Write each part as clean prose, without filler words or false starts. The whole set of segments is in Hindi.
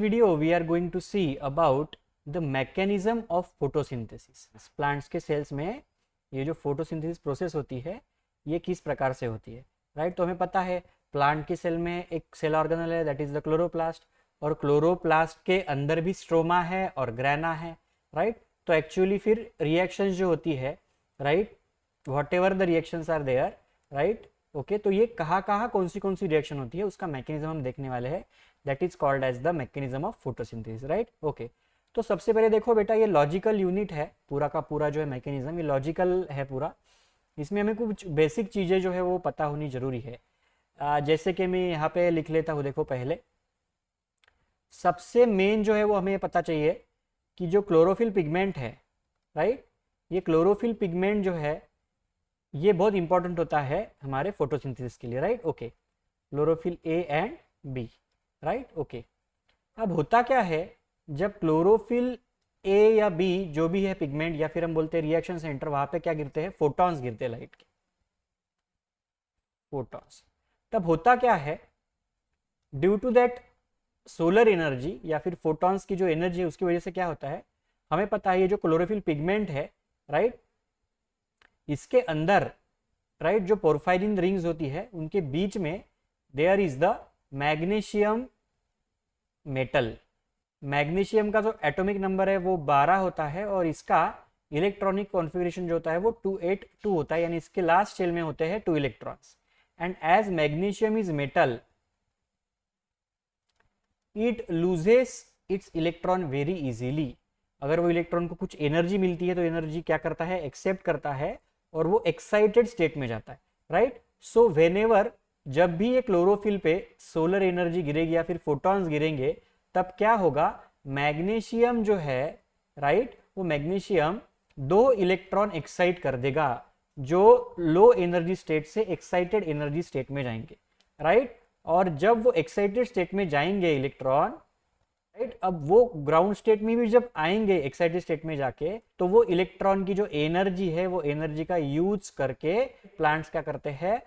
video we are going to see about the mechanism of photosynthesis. Plants के सेल्स में ये जो फोटोसिंथेसिस प्रोसेस होती है ये किस प्रकार से होती है, राइट? तो हमें पता है प्लांट के सेल में एक सेल ऑर्गेनेल है, दैट इज द क्लोरोप्लास्ट, और क्लोरोप्लास्ट के अंदर भी स्ट्रोमा है और ग्रेना है, राइट? तो एक्चुअली फिर रिएक्शंस जो होती है, right, whatever the reactions are there, right, okay, तो ये कहाँ कौन सी रिएक्शन होती है उसका मैकेनिज्म हम देखने वाले हैं, that is called as the mechanism of photosynthesis, right? Okay, तो सबसे पहले देखो बेटा, ये लॉजिकल यूनिट है, पूरा का पूरा जो है मैकेनिज्म ये लॉजिकल है पूरा। इसमें हमें कुछ बेसिक चीज़ें जो है वो पता होनी जरूरी है। जैसे कि मैं यहाँ पे लिख लेता हूँ, देखो पहले सबसे मेन जो है वो हमें पता चाहिए कि जो क्लोरोफिल पिगमेंट है, राइट, ये क्लोरोफिल पिगमेंट जो है ये बहुत इंपॉर्टेंट होता है हमारे फोटोसिंथेसिस के लिए, right? Okay, chlorophyll A and B, right? Okay, अब होता क्या है, जब क्लोरोफिल ए या बी जो भी है पिगमेंट, या फिर हम बोलते हैं रिएक्शन सेंटर, वहां पे क्या गिरते हैं? फोटॉन्स गिरते हैं, लाइट के फोटॉन्स। तब होता क्या है, due to that solar energy या फिर फोटॉन्स की जो एनर्जी है उसकी वजह से क्या होता है, हमें पता है ये जो क्लोरोफिल पिगमेंट है, राइट, इसके अंदर, राइट, जो पोरफायरिन रिंग्स होती है उनके बीच में there is the magnesium metal. Magnesium का जो एटॉमिक नंबर है वो 12 होता है और इसका इलेक्ट्रॉनिक कॉन्फ़िगरेशन जो होता है वो 282 होता है, यानी इसके लास्ट शेल में होते हैं 2 electrons. And as magnesium is metal, it loses its electron very easily. अगर वो इलेक्ट्रॉन को कुछ एनर्जी मिलती है तो एनर्जी क्या करता है? एक्सेप्ट करता है और वो एक्साइटेड स्टेट में जाता है, राइट? सो व्हेनेवर, जब भी ये क्लोरोफिल पे सोलर एनर्जी गिरेगी या फिर फोटॉन्स गिरेंगे, तब क्या होगा, मैग्नीशियम जो है, राइट, वो मैग्नीशियम 2 इलेक्ट्रॉन एक्साइट कर देगा जो लो एनर्जी स्टेट से एक्साइटेड एनर्जी स्टेट में जाएंगे, राइट? और जब वो एक्साइटेड स्टेट में जाएंगे इलेक्ट्रॉन, राइट, अब वो ग्राउंड स्टेट में भी जब आएंगे एक्साइटेड स्टेट में जाके, तो वो इलेक्ट्रॉन की जो एनर्जी है वो एनर्जी का यूज करके प्लांट्स क्या करते हैं?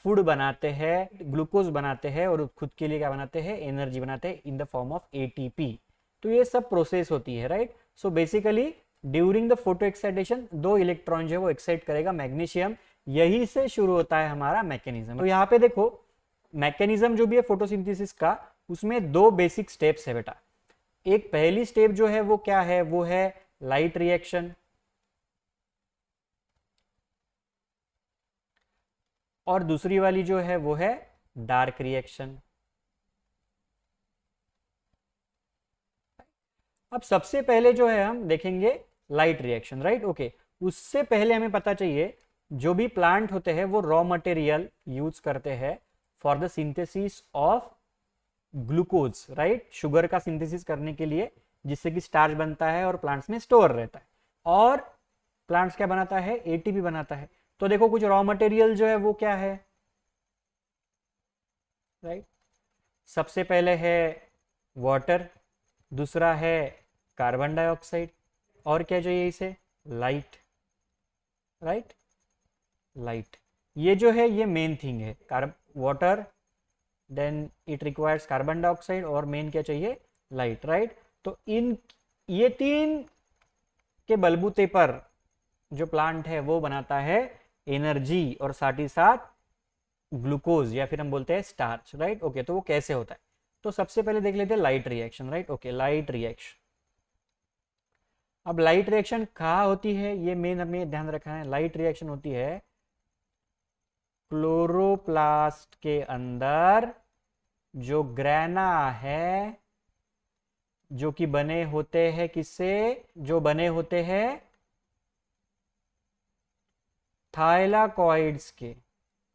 फूड बनाते हैं, ग्लूकोज बनाते हैं और खुद के लिए क्या बनाते हैं? एनर्जी बनाते हैं इन द फॉर्म ऑफ एटीपी। तो ये सब प्रोसेस होती है, right? So basically during the photo excitation 2 electron जो है वो एक्साइट करेगा मैग्नीशियम, यही से शुरू होता है हमारा मैकेनिज्म। तो यहाँ पे देखो मैकेनिज्म जो भी है फोटोसिंथेसिस का, उसमें 2 बेसिक स्टेप्स है बेटा। एक पहली स्टेप जो है वो क्या है? वो है लाइट रिएक्शन, और दूसरी वाली जो है वो है डार्क रिएक्शन। अब सबसे पहले जो है हम देखेंगे लाइट रिएक्शन, राइट? ओके, उससे पहले हमें पता चाहिए जो भी प्लांट होते हैं वो रॉ मटेरियल यूज करते हैं for the synthesis of glucose, right, sugar का सिंथेसिस करने के लिए, जिससे कि स्टार्च बनता है और प्लांट्स में स्टोर रहता है। और प्लांट्स क्या बनाता है? एटीपी बनाता है। तो देखो कुछ रॉ मटेरियल जो है वो क्या है, राइट? सबसे पहले है वाटर, दूसरा है कार्बन डाइऑक्साइड, और क्या चाहिए इसे? Light, right, light. ये जो है ये मेन थिंग है, water, then it requires carbon dioxide, और मेन क्या चाहिए? Light, right? तो इन ये 3 के बलबूते पर जो प्लांट है वो बनाता है एनर्जी और साथ ही साथ ग्लूकोज या फिर हम बोलते हैं स्टार्च, राइट? ओके, तो वो कैसे होता है? तो सबसे पहले देख लेते हैं light reaction, right? Okay, light reaction. अब लाइट रिएक्शन कहाँ होती है ये मेन हमें ध्यान रखना है। लाइट रिएक्शन होती है क्लोरोप्लास्ट के अंदर जो ग्रेना है, जो कि बने होते हैं किससे? जो बने होते हैं थाइलाकॉइड्स के।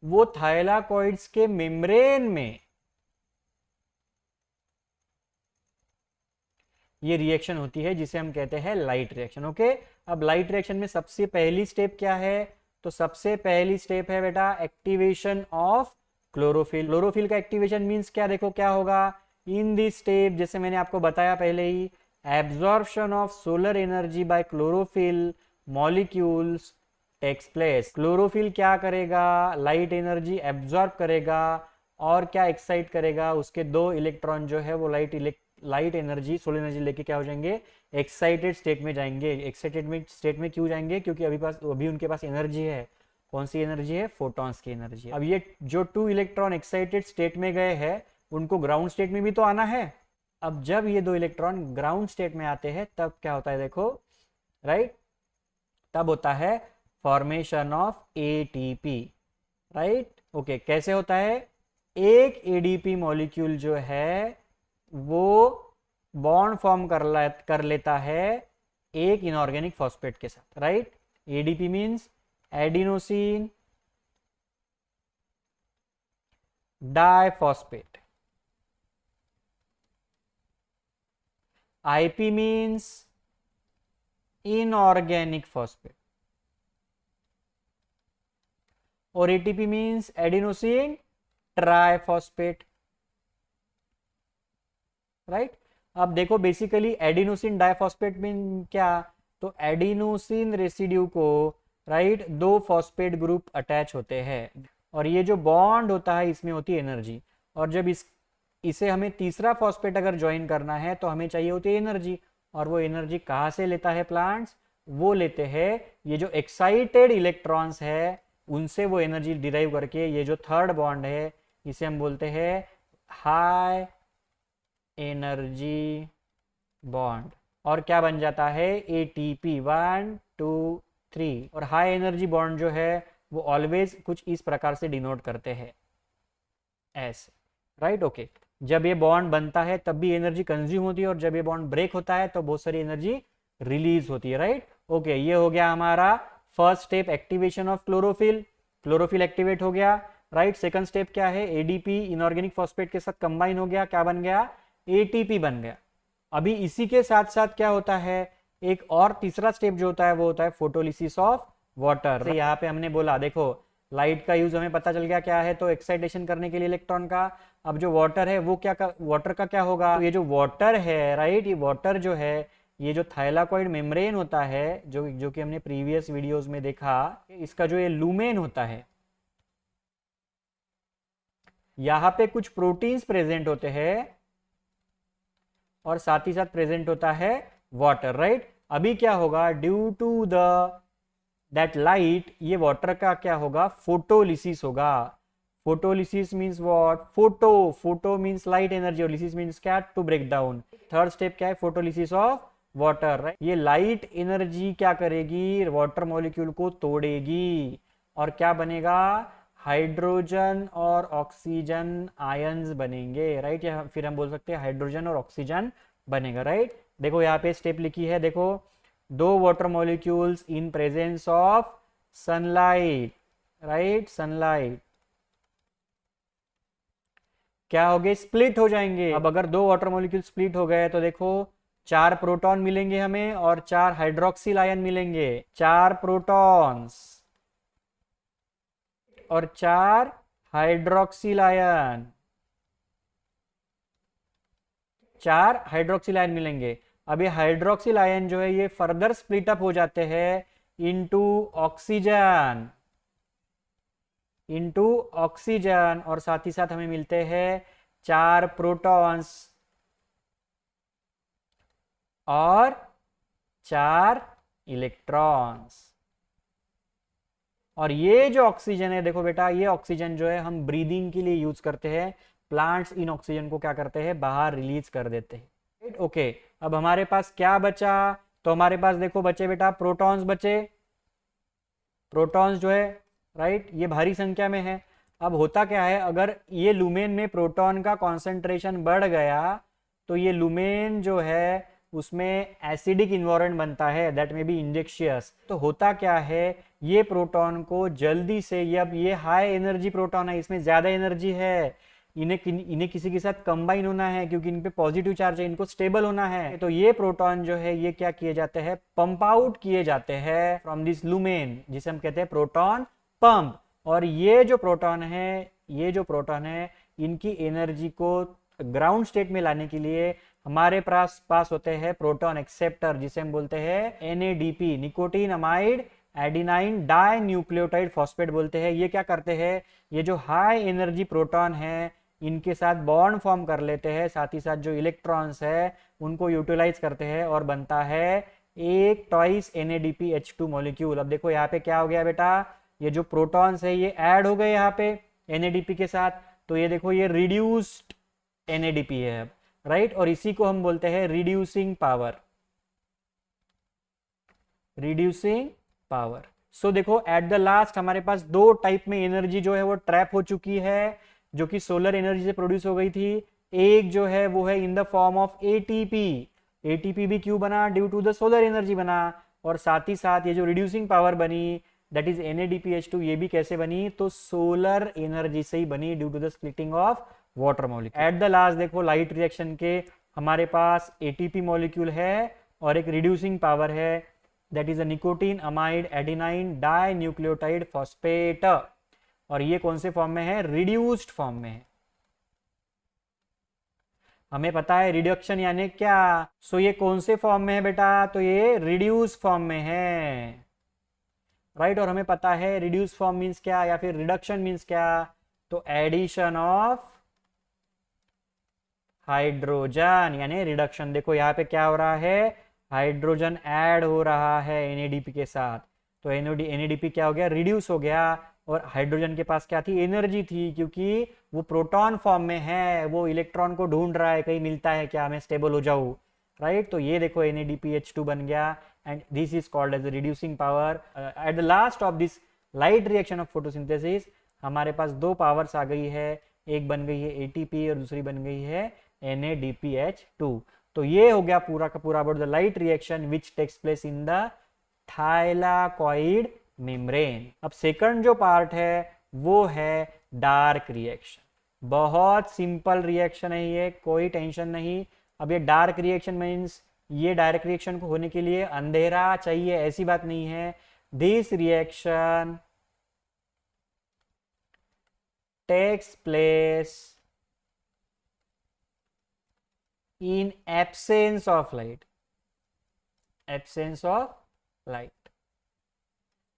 वो थाइलाकॉइड्स के मेम्ब्रेन में ये रिएक्शन होती है जिसे हम कहते हैं लाइट रिएक्शन। ओके, अब लाइट रिएक्शन में सबसे पहली स्टेप क्या है? तो सबसे पहली स्टेप है बेटा एक्टिवेशन ऑफ क्लोरोफिल। क्लोरोफिल का एक्टिवेशन मींस क्या? देखो क्या होगा इन दिस स्टेप, जैसे मैंने आपको बताया पहले ही, absorption of solar energy by chlorophyll molecules takes place. Chlorophyll क्या करेगा? लाइट एनर्जी एब्जॉर्ब करेगा और क्या एक्साइट करेगा? उसके 2 इलेक्ट्रॉन जो है वो light light energy, solar energy लेके क्या हो जाएंगे, एक्साइटेड स्टेट में जाएंगे। एक्साइटेड स्टेट में क्यों जाएंगे, क्योंकि अभी उनके पास एनर्जी है। कौन सी एनर्जी है, फोटॉन्स की एनर्जी। अब ये जो 2 इलेक्ट्रॉन एक्साइटेड स्टेट में गए हैं, उनको ग्राउंड स्टेट में भी तो आना है। अब जब ये 2 इलेक्ट्रॉन ग्राउंड स्टेट में आते हैं तब क्या होता है, देखो, राइट, तब होता है formation of ATP, right. Okay, कैसे होता है, एक एडीपी मॉलिक्यूल जो है वो बॉन्ड फॉर्म कर लेता है एक इनऑर्गेनिक फॉस्फेट के साथ, right. ADP means adenosine diphosphate, IP means inorganic phosphate, और ATP means adenosine triphosphate, right. अब देखो बेसिकली एडिनोसिन डाइफॉस्फेट मीन क्या, तो एडिनोसिन रेसिड्यू को, राइट, 2 फॉस्फेट ग्रुप अटैच होते हैं और ये जो बॉन्ड होता है इसमें होती है एनर्जी। और जब इसे हमें तीसरा फॉस्फेट अगर ज्वाइन करना है तो हमें चाहिए होती है एनर्जी। और वो एनर्जी कहाँ से लेता है प्लांट्स, वो लेते हैं ये जो एक्साइटेड इलेक्ट्रॉन्स है उनसे वो एनर्जी डिराइव करके। ये जो थर्ड बॉन्ड है इसे हम बोलते हैं हाई एनर्जी बॉन्ड, और क्या बन जाता है, एटीपी 1 2 3। और हाई एनर्जी बॉन्ड जो है वो ऑलवेज कुछ इस प्रकार से डिनोट करते हैं, ऐसे, राइट। ओके, जब ये बॉन्ड बनता है तब भी एनर्जी कंज्यूम होती है, और जब ये बॉन्ड ब्रेक होता है तो बहुत सारी एनर्जी रिलीज होती है, राइट। ओके, ये हो गया हमारा first step, activation of chlorophyll. Chlorophyll activate हो गया, राइट। सेकंड स्टेप क्या है, एडीपी इनऑर्गेनिक फॉस्फेट के साथ कंबाइन हो गया, क्या बन गया, एटीपी बन गया। अभी इसी के साथ साथ क्या होता है, एक और तीसरा स्टेप जो होता है वो होता है फोटोलिसिस ऑफ वाटर। यहाँ पे हमने बोला, देखो लाइट का यूज हमें पता चल गया क्या है, तो एक्साइटेशन करने के लिए इलेक्ट्रॉन का। अब जो वाटर है वो वाटर का क्या होगा, तो ये जो वाटर है, राइट, ये वाटर जो है, ये जो थाइलाकॉइड मेम्ब्रेन होता है, जो कि हमने प्रीवियस वीडियोस में देखा, इसका जो ये लूमेन होता है, यहाँ पे कुछ प्रोटीन्स प्रेजेंट होते हैं और साथ ही साथ प्रेजेंट होता है वाटर, राइट। अभी क्या होगा, ड्यू टू दैट लाइट, ये वाटर का क्या होगा, फोटोलिसिस होगा। Photolysis means what, photo means light energy और लिसिस मींस क्या, to break down. Third step क्या है, फोटोलिसिस ऑफ वाटर, राइट। ये लाइट एनर्जी क्या करेगी, वाटर मॉलिक्यूल को तोड़ेगी और क्या बनेगा, हाइड्रोजन और ऑक्सीजन आयंस बनेंगे, राइट। या फिर हम बोल सकते हैं हाइड्रोजन और ऑक्सीजन बनेगा, राइट। देखो यहाँ पे स्टेप लिखी है, देखो, 2 water molecules in presence of sunlight, right, sunlight क्या हो गए, स्प्लिट हो जाएंगे। अब अगर 2 वाटर मॉलिक्यूल स्प्लिट हो गए तो देखो 4 प्रोटॉन मिलेंगे हमें और 4 हाइड्रोक्सिल आयन मिलेंगे, 4 प्रोटॉन्स और 4 हाइड्रोक्सिल आयन, 4 हाइड्रोक्सिल आयन मिलेंगे। अब ये हाइड्रोक्सिल आयन जो है ये फर्दर स्प्लिट अप हो जाते हैं इनटू ऑक्सीजन, और साथ ही साथ हमें मिलते हैं 4 प्रोटॉन्स और 4 इलेक्ट्रॉन्स। और ये जो ऑक्सीजन है, देखो बेटा, ये ऑक्सीजन जो है हम ब्रीदिंग के लिए यूज करते हैं। प्लांट्स इन ऑक्सीजन को क्या करते हैं, बाहर रिलीज कर देते हैं, राइट। ओके, अब हमारे पास क्या बचा, तो हमारे पास देखो बचे बेटा प्रोटॉन्स बचे। प्रोटॉन्स जो है, राइट, ये भारी संख्या में है। अब होता क्या है, अगर ये लुमेन में प्रोटॉन का कॉन्सेंट्रेशन बढ़ गया तो ये लुमेन जो है उसमें एसिडिक इन्वायरमेंट बनता है, दैट में बी इंजेक्शियस। तो होता क्या है, ये प्रोटॉन को जल्दी से, अब ये हाई एनर्जी प्रोटॉन है, इसमें ज्यादा एनर्जी है, इन्हें किसी के साथ कंबाइन होना है क्योंकि इन पे पॉजिटिव चार्ज है, इनको स्टेबल होना है। तो ये प्रोटॉन जो है ये क्या किए जाते हैं, पंप आउट किए जाते हैं फ्रॉम दिस लुमेन, जिसे हम कहते हैं प्रोटॉन पंप। और ये जो प्रोटॉन है इनकी एनर्जी को ग्राउंड स्टेट में लाने के लिए हमारे पास होते हैं प्रोटॉन एक्सेप्टर, जिसे हम बोलते हैं NADP, nicotinamide adenine dinucleotide phosphate बोलते हैं। ये क्या करते हैं, ये जो हाई एनर्जी प्रोटॉन है इनके साथ बॉन्ड फॉर्म कर लेते हैं, साथ ही साथ जो इलेक्ट्रॉन्स है उनको यूटिलाइज करते हैं और बनता है एक ट्वाइस NADPH2 मॉलिक्यूल। अब देखो यहाँ पे क्या हो गया बेटा, ये जो प्रोटॉन्स है ये ऐड हो गए यहाँ पे NADP के साथ, तो ये देखो ये रिड्यूस्ड NADP है अब, राइट। और इसी को हम बोलते हैं रिड्यूसिंग पावर, रिड्यूसिंग पावर। सो देखो एट द लास्ट हमारे पास दो टाइप में एनर्जी जो है वो ट्रैप हो चुकी है, जो कि सोलर एनर्जी से प्रोड्यूस हो गई थी। एक जो है वो है in the form of ATP। ATP भी क्यों बना, due to the solar energy बना। और साथ ही साथ ये जो रिड्यूसिंग पावर बनी दैट इज NADPH2, ये भी कैसे बनी, तो सोलर एनर्जी से ही बनी due to the splitting of water molecule. At the last देखो लाइट रिएक्शन के हमारे पास ATP मॉलिक्यूल है और एक रिड्यूसिंग पावर है that is a nicotinamide adenine dinucleotide phosphate. और ये कौन से फॉर्म में है, रिड्यूस्ड फॉर्म में है। हमें पता है रिडक्शन यानी क्या, सो ये कौन से फॉर्म में है बेटा, तो ये रिड्यूस फॉर्म में है, राइट। और हमें पता है रिड्यूस फॉर्म मींस क्या या फिर रिडक्शन मींस क्या, तो एडिशन ऑफ हाइड्रोजन यानी रिडक्शन। देखो यहाँ पे क्या हो रहा है, हाइड्रोजन ऐड हो रहा है NADP के साथ, तो NADP क्या हो गया, रिड्यूस हो गया। और हाइड्रोजन के पास क्या थी, एनर्जी थी, क्योंकि वो प्रोटॉन फॉर्म में है, वो इलेक्ट्रॉन को ढूंढ रहा है कहीं मिलता है क्या, मैं स्टेबल हो जाऊं, राइट। तो ये देखो NADPH2 बन गया and this is called as reducing power. At the last of this light reaction of photosynthesis हमारे पास दो पावर्स आ गई है, एक बन गई है ATP और दूसरी बन गई है NADPH2। तो ये हो गया पूरा का पूरा about the light reaction which takes place in the thylakoid membrane. अब सेकंड जो पार्ट है वो है डार्क रिएक्शन। बहुत सिंपल रिएक्शन है ये, कोई टेंशन नहीं। अब ये डार्क रिएक्शन मीन्स ये डायरेक्ट रिएक्शन को होने के लिए अंधेरा चाहिए, ऐसी बात नहीं है। This reaction takes place in absence of light, absence of light.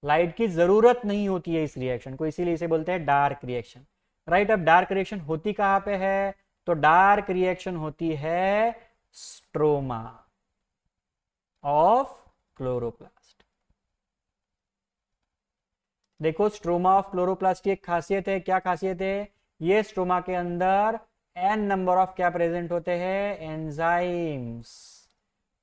Light की जरूरत नहीं होती है इस रिएक्शन को, इसीलिए इसे बोलते हैं डार्क रिएक्शन, राइट। अब डार्क रिएक्शन होती कहां पे है, तो डार्क रिएक्शन होती है स्ट्रोमा ऑफ क्लोरोप्लास्ट। देखो स्ट्रोमा ऑफ क्लोरोप्लास्ट की एक खासियत है, क्या खासियत है, ये स्ट्रोमा के अंदर n नंबर ऑफ क्या प्रेजेंट होते हैं, एंजाइम्स।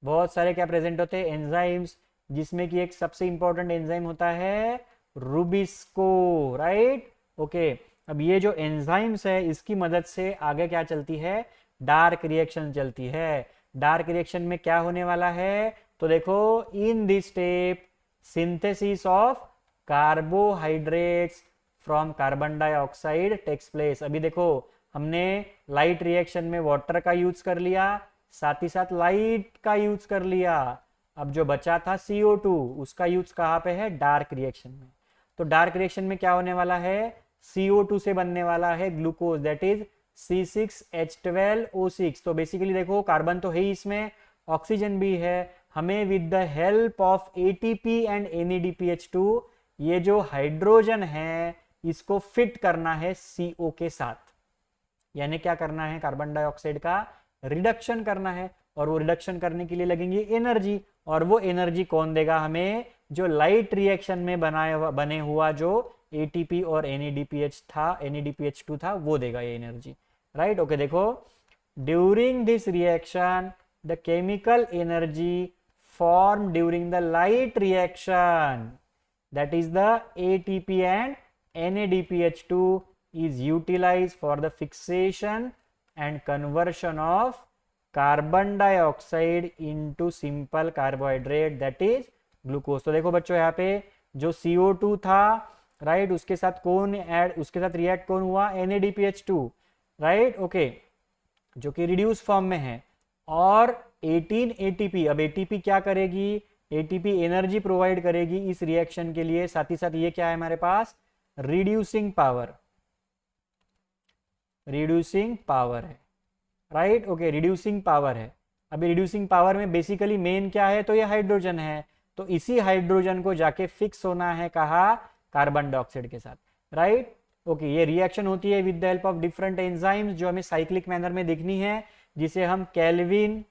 बहुत सारे क्या प्रेजेंट होते हैं, एंजाइम्स, जिसमें कि एक सबसे इंपॉर्टेंट एंजाइम होता है रूबिस्को, राइट। ओके, अब ये जो एंजाइम्स है इसकी मदद से आगे क्या चलती है, डार्क रिएक्शन चलती है। डार्क रिएक्शन में क्या होने वाला है, तो देखो in this step synthesis of carbohydrates from carbon dioxide takes place. अभी देखो हमने लाइट रिएक्शन में वाटर का यूज कर लिया, साथ ही साथ लाइट का यूज कर लिया। अब जो बचा था CO2, उसका यूज कहाँ पे है, डार्क रिएक्शन में। तो डार्क रिएक्शन में क्या होने वाला है, CO2 से बनने वाला है ग्लूकोज दैट इज C6H12O6। तो बेसिकली देखो कार्बन तो है ही इसमें, ऑक्सीजन भी है, हमें with the help of ATP and NADPH2 ये जो हाइड्रोजन है इसको फिट करना है CO के साथ, यानी क्या करना है, कार्बन डाइऑक्साइड का रिडक्शन करना है। और वो रिडक्शन करने के लिए लगेंगी एनर्जी, और वो एनर्जी कौन देगा हमें, जो लाइट रिएक्शन में बने हुआ जो ATP और NADPH2 था वो देगा ये एनर्जी, राइट। ओके, देखो during this reaction the chemical energy form during the light reaction that is the ATP and NADPH2 is utilized for the fixation and conversion of carbon dioxide into simple carbohydrate that is glucose। तो देखो बच्चों यहाँ पे जो CO2 था, राइट, उसके साथ उसके साथ रिएक्ट कौन हुआ, NADPH2, राइट। ओके, जो कि रिड्यूस फॉर्म में है, और 18 ATP। अब ATP क्या करेगी, ATP एनर्जी प्रोवाइड करेगी इस रिएक्शन के लिए, साथ ही साथ ये क्या है हमारे पास, रिड्यूसिंग पावर, रिड्यूसिंग पावर है, राइट। ओके, रिड्यूसिंग पावर है। अभी रिड्यूसिंग पावर में बेसिकली मेन क्या है, तो ये हाइड्रोजन है, तो इसी हाइड्रोजन को जाके फिक्स होना है कहा, कार्बन डाइऑक्साइड के साथ, राइट। ओके, ये रिएक्शन होती है with the help of different enzymes जो हमें साइक्लिक मैनर में देखनी है, जिसे हम केल्विन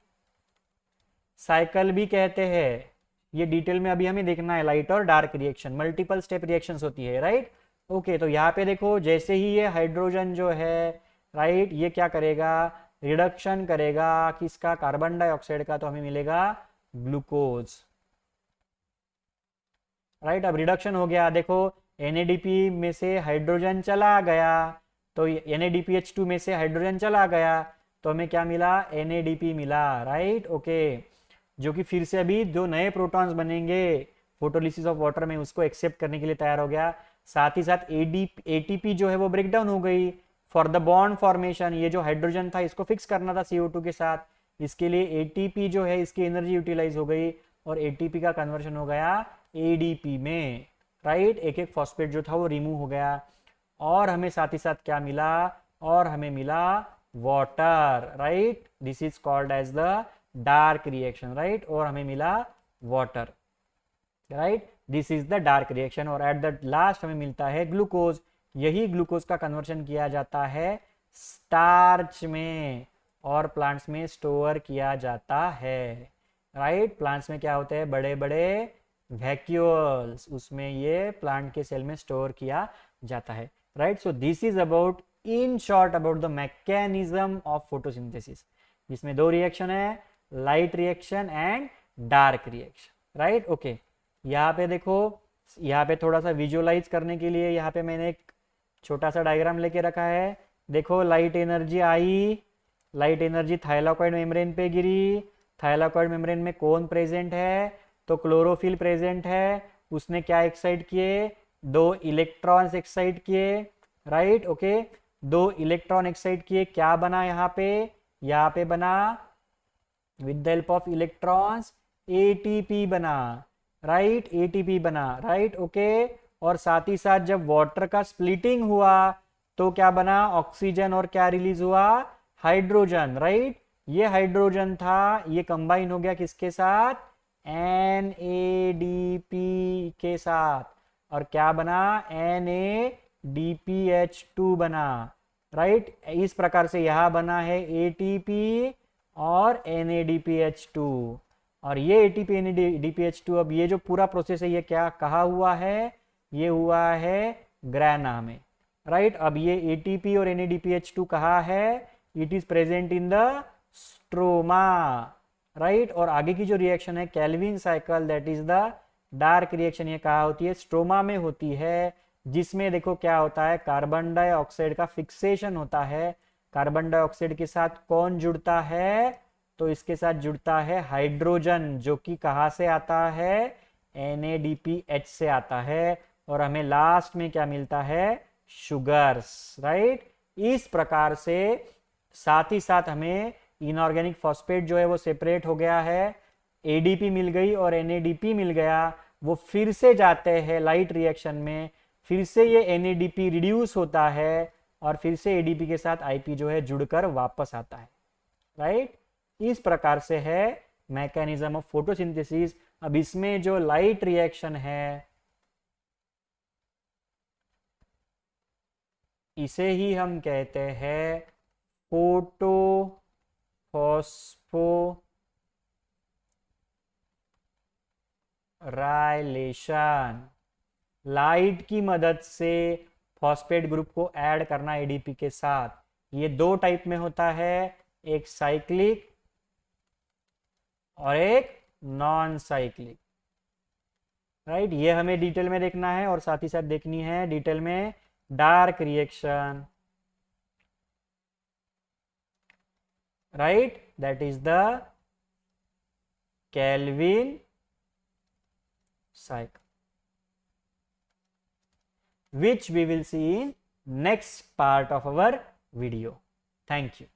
साइकिल भी कहते हैं। ये डिटेल में अभी हमें देखना है। लाइट और dark reaction multiple step reactions होती है, राइट। ओके, तो यहाँ पे देखो जैसे ही ये हाइड्रोजन जो है, राइट, ये क्या करेगा, रिडक्शन करेगा किसका, कार्बन डाइऑक्साइड का, तो हमें मिलेगा ग्लूकोज, राइट। अब रिडक्शन हो गया, देखो NADP में से हाइड्रोजन चला गया, तो NADPH2 में से हाइड्रोजन चला गया, तो हमें क्या मिला, NADP मिला, राइट। ओके, जो कि फिर से अभी जो नए प्रोटॉन्स बनेंगे फोटोलिसिस ऑफ वाटर में, उसको एक्सेप्ट करने के लिए तैयार हो गया। साथ ही साथ ATP जो है वो ब्रेक डाउन हो गई फॉर द बॉन्ड फॉर्मेशन। ये जो हाइड्रोजन था इसको फिक्स करना था CO2 के साथ, इसके लिए ATP जो है इसकी एनर्जी यूटिलाइज हो गई और ATP का कन्वर्शन हो गया ADP में, राइट। एक एक फॉस्फेट जो था वो रिमूव हो गया और हमें साथ ही साथ क्या मिला, और हमें मिला water, right. This is called as the dark reaction, right. और हमें मिला water, right. This is the dark reaction. और एट द लास्ट हमें मिलता है ग्लूकोज। यही ग्लूकोज का कन्वर्शन किया जाता है स्टार्च में और प्लांट्स में स्टोर किया जाता है, राइट। प्लांट्स में क्या होते हैं, बड़े बड़े वैक्यूल्स, उसमें ये प्लांट के सेल में स्टोर किया जाता है, right. So this is about, in short, about the mechanism of photosynthesis. इसमें दो रिएक्शन है, light reaction and dark reaction, right. Okay, यहाँ पे देखो, यहाँ पे थोड़ा सा विजुअलाइज करने के लिए यहाँ पे मैंने एक छोटा सा डायग्राम लेके रखा है। देखो लाइट एनर्जी आई, लाइट एनर्जी थाइलाकॉइड मेम्ब्रेन पे गिरी। थाइलाकॉइड मेम्ब्रेन में कौन प्रेजेंट है, तो क्लोरोफिल प्रेजेंट है। उसने क्या एक्साइट किए, दो इलेक्ट्रॉन्स एक्साइट किए, राइट। ओके, दो इलेक्ट्रॉन एक्साइट किए, क्या बना यहाँ पे बना with the help of electrons ATP बना, राइट। ATP बना, राइट। ओके, और साथ ही साथ जब वाटर का स्प्लिटिंग हुआ तो क्या बना, ऑक्सीजन और क्या रिलीज हुआ, हाइड्रोजन, राइट। ये हाइड्रोजन था, ये कंबाइन हो गया किसके साथ, NADP के साथ, और क्या बना, NADPH2 बना, राइट। इस प्रकार से यहां बना है ATP और NADPH2, और ये ATP NADPH2, अब ये जो पूरा प्रोसेस है ये क्या कहा हुआ है, ये हुआ है ग्राना में, राइट। अब ये ATP और NADPH2 कहा है, it is present in the stroma, right. और आगे की जो रिएक्शन है Calvin cycle, that is the dark reaction, ये कहा होती है, स्ट्रोमा में होती है, जिसमें देखो क्या होता है, कार्बन डाइऑक्साइड का फिक्सेशन होता है। कार्बन डाइऑक्साइड के साथ कौन जुड़ता है, तो इसके साथ जुड़ता है हाइड्रोजन, जो कि कहाँ से आता है, NADPH से आता है, और हमें लास्ट में क्या मिलता है, शुगर्स, राइट। इस प्रकार से साथ ही साथ हमें इनऑर्गेनिक फॉस्फेट जो है वो सेपरेट हो गया है, ADP मिल गई और NADP मिल गया, वो फिर से जाते हैं लाइट रिएक्शन में, फिर से ये NADP रिड्यूस होता है और फिर से ADP के साथ IP जो है जुड़कर वापस आता है, राइट। इस प्रकार से है मैकेनिज्म ऑफ फोटोसिंथेसिस। अब इसमें जो लाइट रिएक्शन है इसे ही हम कहते हैं फोटो फॉस्फोराइलेशन। लाइट की मदद से फॉस्फेट ग्रुप को ऐड करना ADP के साथ, ये दो टाइप में होता है, एक साइक्लिक और एक नॉन साइक्लिक, राइट। ये हमें डिटेल में देखना है और साथ ही साथ देखनी है डिटेल में dark reaction, right, that is the Kelvin cycle, which we will see in next part of our video. Thank you.